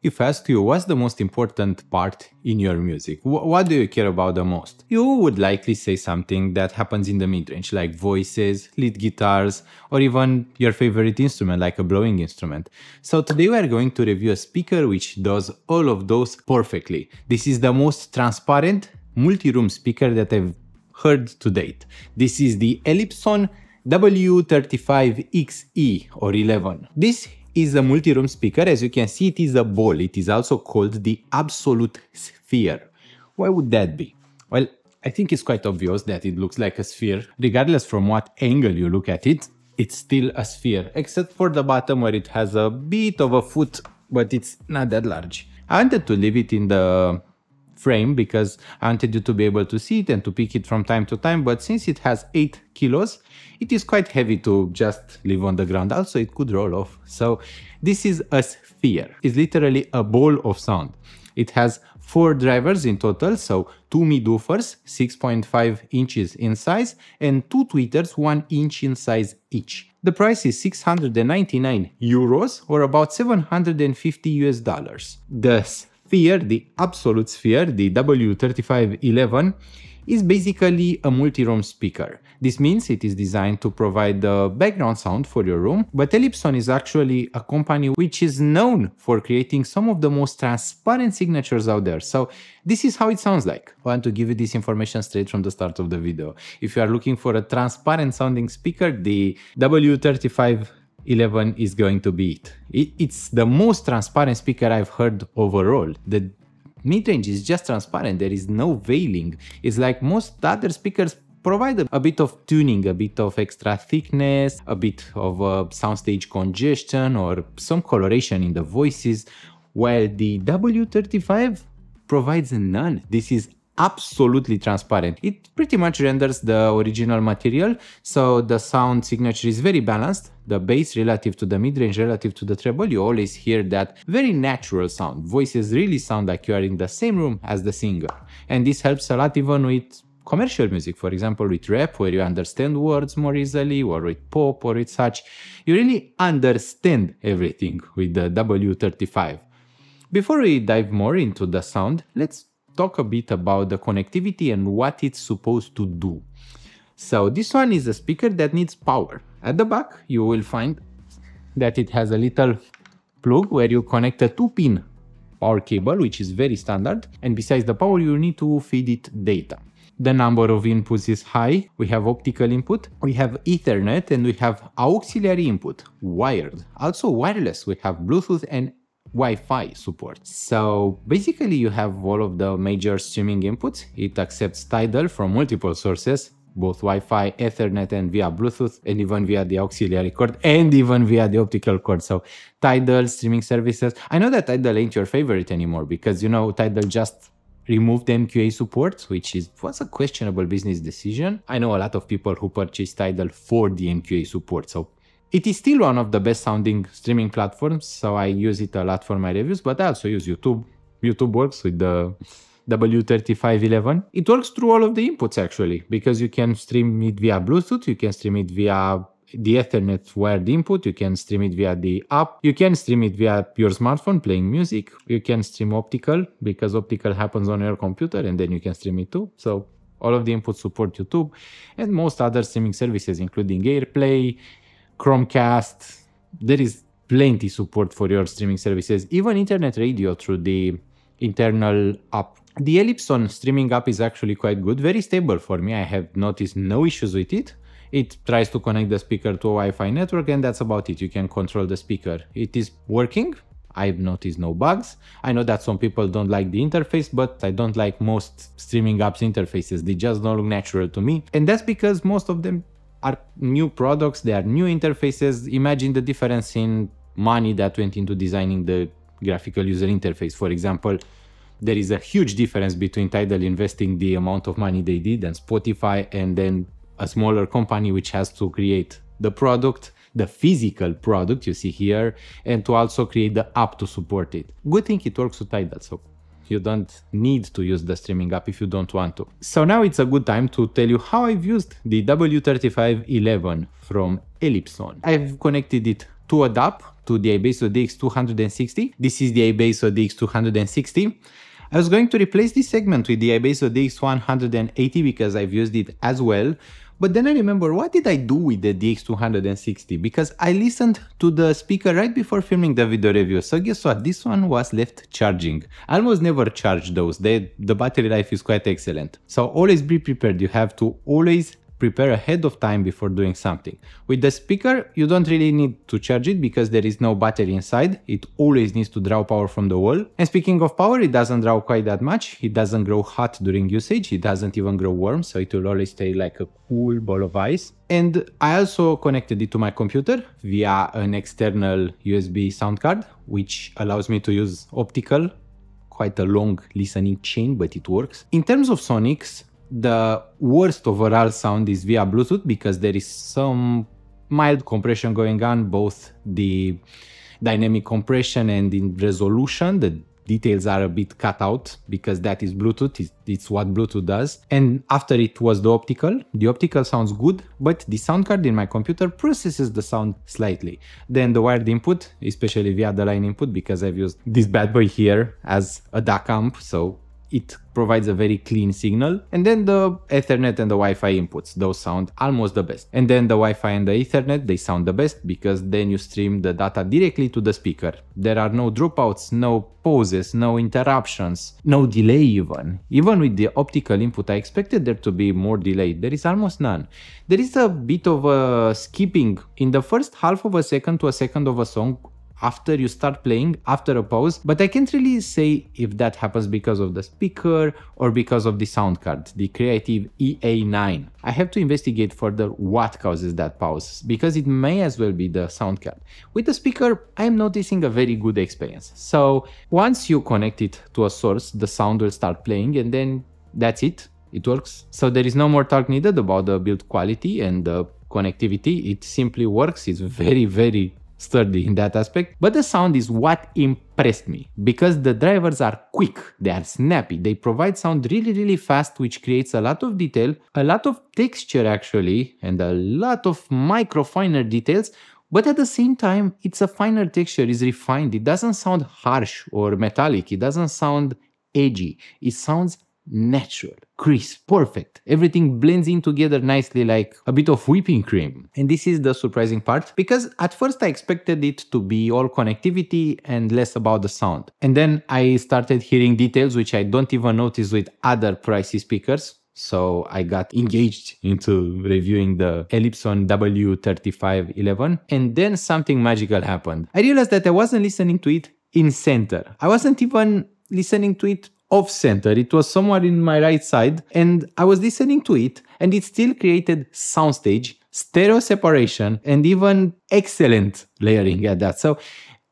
If I ask you what's the most important part in your music, what do you care about the most? You would likely say something that happens in the mid-range, like voices, lead guitars, or even your favorite instrument, like a blowing instrument. So today we are going to review a speaker which does all of those perfectly. This is the most transparent multi-room speaker that I've heard to date. This is the Elipson W35XE or 11. This is a multi-room speaker. As you can see, it is a ball. It is also called the absolute sphere. Why would that be? Well, I think it's quite obvious that it looks like a sphere. Regardless from what angle you look at it, it's still a sphere, except for the bottom where it has a bit of a foot, but it's not that large. I wanted to leave it in the frame because I wanted you to be able to see it and to pick it from time to time, but since it has 8 kilos, it is quite heavy to just leave on the ground. Also, it could roll off. So this is a sphere. It's literally a ball of sound. It has 4 drivers in total, so 2 mid-woofers, 6.5 inches in size, and 2 tweeters, 1 inch in size each. The price is 699 euros or about 750 US dollars. The sphere, the absolute sphere, the W3511, is basically a multi-room speaker. This means it is designed to provide the background sound for your room, but Elipson is actually a company which is known for creating some of the most transparent signatures out there. So this is how it sounds like. I want to give you this information straight from the start of the video. If you are looking for a transparent sounding speaker, the W3511 is going to be it. It's the most transparent speaker I've heard overall. The mid-range is just transparent, there is no veiling. It's like most other speakers provide a bit of tuning, a bit of extra thickness, a bit of soundstage congestion or some coloration in the voices, while the W35 provides none. This is absolutely transparent. It pretty much renders the original material, so the sound signature is very balanced. The bass relative to the mid-range, relative to the treble, you always hear that very natural sound. Voices really sound like you are in the same room as the singer. And this helps a lot even with commercial music, for example with rap, where you understand words more easily, or with pop or with such. You really understand everything with the W35. Before we dive more into the sound, let's talk a bit about the connectivity and what it's supposed to do. So this one is a speaker that needs power. At the back you will find that it has a little plug where you connect a 2-pin power cable, which is very standard, and besides the power you need to feed it data. The number of inputs is high. We have optical input, we have Ethernet, and we have auxiliary input, wired. Also wireless, we have Bluetooth and Wi-Fi support. So basically you have all of the major streaming inputs. It accepts Tidal from multiple sources, both Wi-Fi, Ethernet, and via Bluetooth, and even via the auxiliary cord, and even via the optical cord. So Tidal, streaming services. I know that Tidal ain't your favorite anymore because, you know, Tidal just removed MQA support, which was a questionable business decision. I know a lot of people who purchase Tidal for the MQA support, so it is still one of the best sounding streaming platforms, so I use it a lot for my reviews, but I also use YouTube. YouTube works with the W3511. It works through all of the inputs actually, because you can stream it via Bluetooth, you can stream it via the Ethernet wired input, you can stream it via the app, you can stream it via your smartphone playing music, you can stream optical because optical happens on your computer and then you can stream it too. So all of the inputs support YouTube and most other streaming services including AirPlay, Chromecast. There is plenty support for your streaming services, even internet radio through the internal app. The Elipson streaming app is actually quite good, very stable for me. I have noticed no issues with it. It tries to connect the speaker to a Wi-Fi network and that's about it. You can control the speaker. It is working. I've noticed no bugs. I know that some people don't like the interface, but I don't like most streaming apps interfaces. They just don't look natural to me. And that's because most of them are new products, they are new interfaces. Imagine the difference in money that went into designing the graphical user interface. For example, there is a huge difference between Tidal investing the amount of money they did and Spotify, and then a smaller company which has to create the product, the physical product you see here, and to also create the app to support it. Good thing it works with Tidal, so you don't need to use the streaming app if you don't want to. So now it's a good time to tell you how I've used the W3511 from Elipson. I've connected it to a DAP to the iBass DX260. This is the iBass DX260. I was going to replace this segment with the iBass DX180 because I've used it as well. But then I remember, what did I do with the DX260? Because I listened to the speaker right before filming the video review. So guess what? This one was left charging. I almost never charge those. The battery life is quite excellent. So always be prepared. You have to always prepare ahead of time before doing something. With the speaker, you don't really need to charge it because there is no battery inside. It always needs to draw power from the wall. And speaking of power, it doesn't draw quite that much. It doesn't grow hot during usage. It doesn't even grow warm, so it will always stay like a cool ball of ice. And I also connected it to my computer via an external USB sound card, which allows me to use optical, quite a long listening chain, but it works. In terms of sonics, the worst overall sound is via Bluetooth because there is some mild compression going on, both the dynamic compression and in resolution. The details are a bit cut out because that is Bluetooth, it's what Bluetooth does. And after it was the optical sounds good, but the sound card in my computer processes the sound slightly. Then the wired input, especially via the line input, because I've used this bad boy here as a DAC amp, so it provides a very clean signal. And then the Ethernet and the Wi-Fi inputs, those sound almost the best. And then the Wi-Fi and the Ethernet, they sound the best because then you stream the data directly to the speaker. There are no dropouts, no pauses, no interruptions, no delay even. Even with the optical input, I expected there to be more delay. There is almost none. There is a bit of a skipping in the first half of a second to a second of a song after you start playing, after a pause, but I can't really say if that happens because of the speaker or because of the sound card, the Creative EA9. I have to investigate further what causes that pause, because it may as well be the sound card. With the speaker, I'm noticing a very good experience. So once you connect it to a source, the sound will start playing and then that's it. It works. So there is no more talk needed about the build quality and the connectivity. It simply works. It's very, very sturdy in that aspect, but the sound is what impressed me because the drivers are quick, they are snappy, they provide sound really, really fast, which creates a lot of detail, a lot of texture actually, and a lot of micro finer details, but at the same time, it's a finer texture, it's refined, it doesn't sound harsh or metallic, it doesn't sound edgy, it sounds natural, crisp, perfect. Everything blends in together nicely like a bit of whipping cream. And this is the surprising part because at first I expected it to be all connectivity and less about the sound. And then I started hearing details which I don't even notice with other pricey speakers. So I got engaged into reviewing the Elipson W35 11 and then something magical happened. I realized that I wasn't listening to it in center. I wasn't even listening to it off center. It was somewhere in my right side and I was listening to it and it still created soundstage, stereo separation and even excellent layering at that. So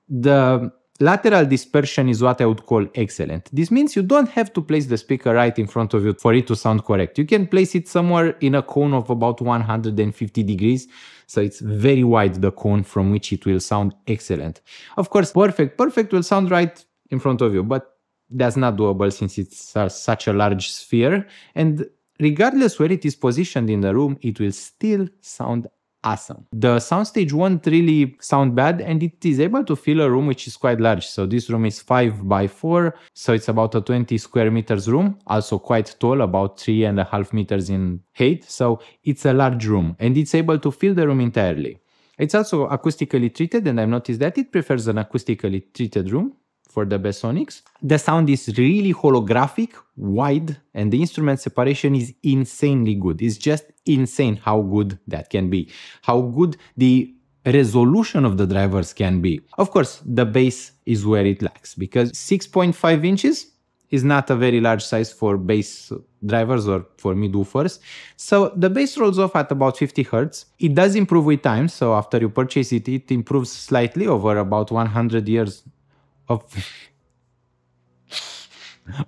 the lateral dispersion is what I would call excellent. This means you don't have to place the speaker right in front of you for it to sound correct. You can place it somewhere in a cone of about 150 degrees. So it's very wide, the cone from which it will sound excellent. Of course, perfect will sound right in front of you, but that's not doable since it's such a large sphere, and regardless where it is positioned in the room, it will still sound awesome. The soundstage won't really sound bad and it is able to fill a room which is quite large. So this room is 5 by 4, so it's about a 20 square meters room, also quite tall, about 3.5 meters in height. So it's a large room and it's able to fill the room entirely. It's also acoustically treated and I've noticed that it prefers an acoustically treated room for the best sonics. The sound is really holographic, wide, and the instrument separation is insanely good. It's just insane how good that can be, how good the resolution of the drivers can be. Of course, the bass is where it lacks because 6.5 inches is not a very large size for bass drivers or for mid-woofers. So the bass rolls off at about 50 Hz. It does improve with time, so after you purchase it, it improves slightly over about 100 years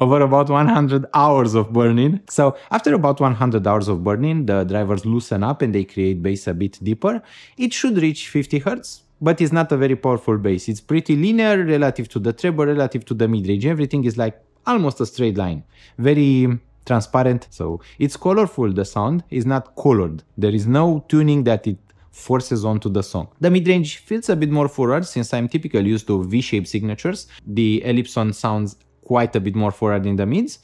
over about 100 hours of burning. So after about 100 hours of burning, the drivers loosen up and they create bass a bit deeper. It should reach 50 Hz, but it's not a very powerful bass. It's pretty linear relative to the treble, relative to the mid-range. Everything is like almost a straight line. Very transparent, so it's colorful. The sound is not colored. There is no tuning that it forces onto the song. The mid-range feels a bit more forward since I'm typically used to V-shaped signatures. The Elipson sounds quite a bit more forward in the mids.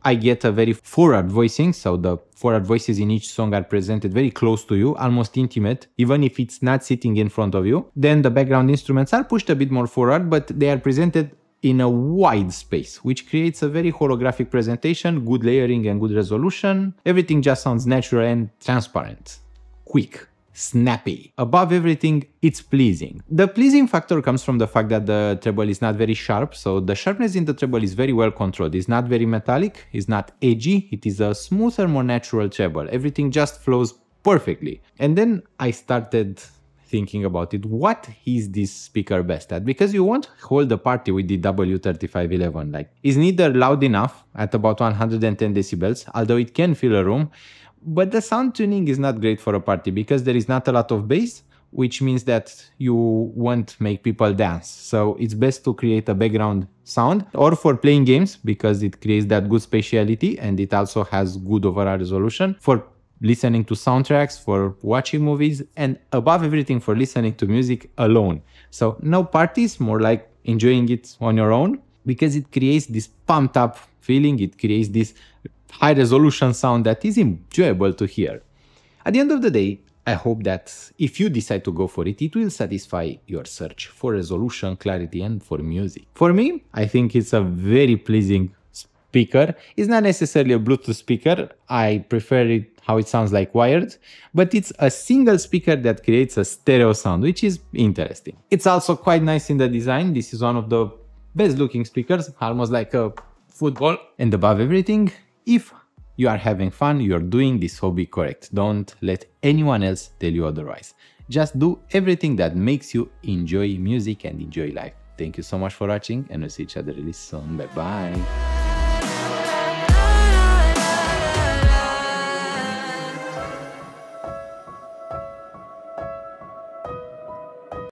I get a very forward voicing, so the forward voices in each song are presented very close to you, almost intimate, even if it's not sitting in front of you. Then the background instruments are pushed a bit more forward, but they are presented in a wide space, which creates a very holographic presentation, good layering and good resolution. Everything just sounds natural and transparent. Quick. Snappy. Above everything, it's pleasing. The pleasing factor comes from the fact that the treble is not very sharp, so the sharpness in the treble is very well controlled. It's not very metallic, it's not edgy, it is a smoother, more natural treble. Everything just flows perfectly. And then I started thinking about it. What is this speaker best at? Because you won't hold a party with the W3511. Like, it's neither loud enough at about 110 decibels, although it can fill a room, but the sound tuning is not great for a party because there is not a lot of bass, which means that you won't make people dance. So it's best to create a background sound, or for playing games because it creates that good spatiality and it also has good overall resolution, for listening to soundtracks, for watching movies, and above everything for listening to music alone. So no parties, more like enjoying it on your own, because it creates this pumped up feeling, it creates this high resolution sound that is enjoyable to hear. At the end of the day, I hope that if you decide to go for it, it will satisfy your search for resolution, clarity, and for music. For me, I think it's a very pleasing speaker. It's not necessarily a Bluetooth speaker. I prefer it how it sounds like wired, but it's a single speaker that creates a stereo sound, which is interesting. It's also quite nice in the design. This is one of the best looking speakers, almost like a football. And above everything, if you are having fun, you're doing this hobby correct. Don't let anyone else tell you otherwise. Just do everything that makes you enjoy music and enjoy life. Thank you so much for watching, and we'll see each other really soon. Bye bye.